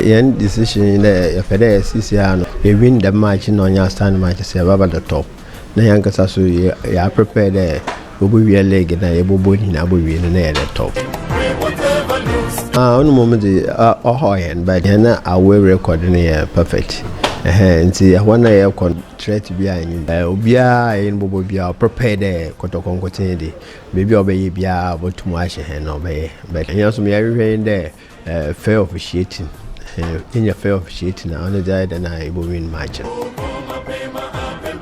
yen decision in the Fede CCR, we win the match in on your stand match, say about the top. Nayanka so ya prepare there. We leg and I will be in Abu in the top. On moment, but then I will record in perfect. And see, I want to contract behind Obia in Bobia prepare there, Kotokongo Teddy. Maybe obey Bia, but too much and obey. But you also me everywhere in there, fair officiating. In your fair officiating, I only died and I will win match.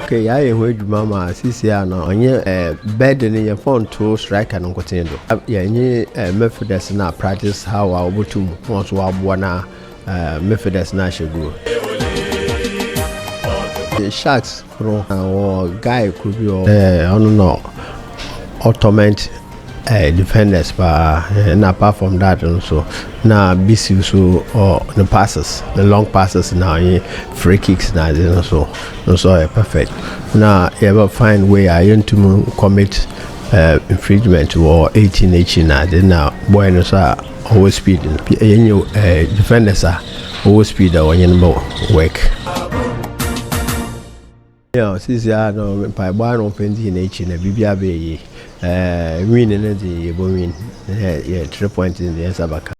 Okay, I heard Mama CCR no on your bed in your phone to strike and continue. Yeah, Methodist now practice how I would to want to have one Methodist national go. The Sharks from or guy could be I don't know automate defenders, but and apart from that also now BC so or the passes, the long passes now free kicks now so perfect. Now you ever find way I want to commit infringement or 18 now buenos are always speeding defenders are always speed or work. Yeah, since I know by one open in BBA winning the win 3 points in the Sabaka.